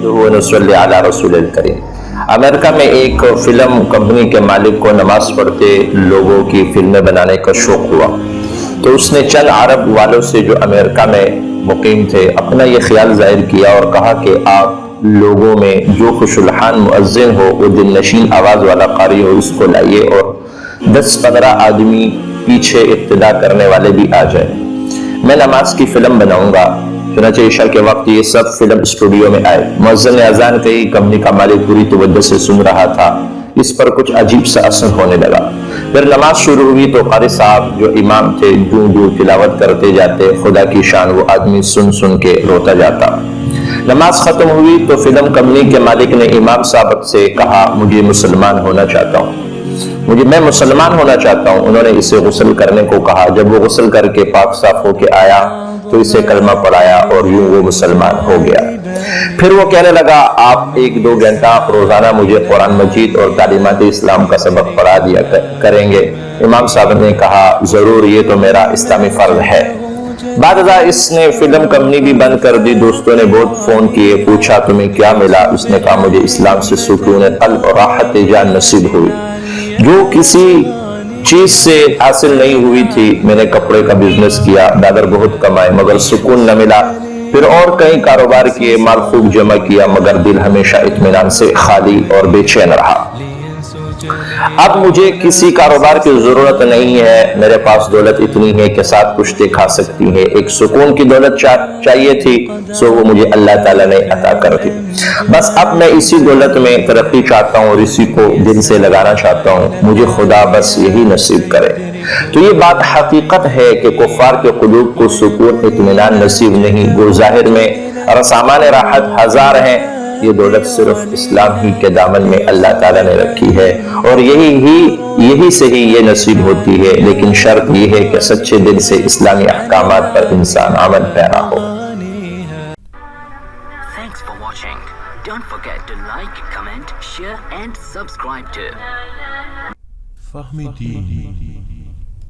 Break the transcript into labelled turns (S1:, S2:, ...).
S1: ونصلی علی رسول الکریم۔ امریکہ میں ایک فلم کمپنی کے مالک کو نماز پڑھتے لوگوں کی فلمیں بنانے کا شوق ہوا، تو اس نے چند عرب والوں سے جو امریکہ میں مقیم تھے اپنا یہ خیال ظاہر کیا اور کہا کہ آپ لوگوں میں جو خوش الحان مؤذن ہو، وہ دل نشین آواز والا قاری ہو، اس کو لائیے اور 10-15 آدمی پیچھے اقتدا کرنے والے بھی آ جائیں، میں نماز کی فلم بناؤں گا۔ چنانچہ عشاء کے وقت یہ سب فلم اسٹوڈیو میں آئے۔ مؤذن نے اذان کہی، کمپنی کا مالک پوری توجہ سے سن رہا تھا، اس پر کچھ عجیب سا اثر ہونے لگا۔ پھر نماز شروع ہوئی تو قاری صاحب جو امام تھے جو تلاوت کرتے جاتے، خدا کی شان وہ آدمی سن سن کے روتا جاتا۔ نماز ختم ہوئی تو فلم کمپنی کے مالک نے امام صاحب سے کہا، مجھے مسلمان ہونا چاہتا ہوں، میں مسلمان ہونا چاہتا ہوں۔ انہوں نے اسے غسل کرنے کو کہا۔ جب وہ غسل کر کے پاک صاف ہو کے آیا تو اسے کلمہ پڑھایا اور یوں وہ مسلمان ہو گیا۔ پھر وہ کہنے لگا، آپ 1-2 گھنٹہ روزانہ مجھے قرآن مجید اور تعلیمات اسلام کا سبق پڑھا دیا کریں گے؟ امام صاحب نے کہا، ضرور، یہ تو میرا اسلامی فرض ہے۔ بعد ازاں اس نے فلم کمپنی بھی بند کر دی۔ دوستوں نے بہت فون کیے، پوچھا تمہیں کیا ملا؟ اس نے کہا، مجھے اسلام سے سکون قلب اور راحت جان نصیب ہوئی، جو کسی چیز سے حاصل نہیں ہوئی تھی۔ میں نے کپڑے کا بزنس کیا، ڈالر بہت کمائے مگر سکون نہ ملا۔ پھر اور کئی کاروبار کیے، مال خوب جمع کیا مگر دل ہمیشہ اطمینان سے خالی اور بے چین رہا۔ اب مجھے کسی کاروبار کی ضرورت نہیں ہے، میرے پاس دولت اتنی ہے کہ ساتھ کشتے کھا سکتی ہے۔ ایک سکون کی دولت چاہیے تھی، سو وہ مجھے اللہ تعالیٰ نے عطا کر دی۔ بس اب میں اسی دولت میں ترقی چاہتا ہوں اور اسی کو دل سے لگانا چاہتا ہوں، مجھے خدا بس یہی نصیب کرے۔ تو یہ بات حقیقت ہے کہ کفار کے قلوب کو سکون اطمینان نصیب نہیں، وہ ظاہر میں رسامان راحت ہزار ہیں، یہ دولت صرف اسلام ہی کے دامن میں اللہ تعالیٰ نے رکھی ہے اور یہی سے ہی یہ نصیب ہوتی ہے، لیکن شرط یہ ہے کہ سچے دل سے اسلامی احکامات پر انسان عمل پیرا ہو۔
S2: Thanks for watching. Don't forget to like, comment, share and subscribe to
S3: فہمی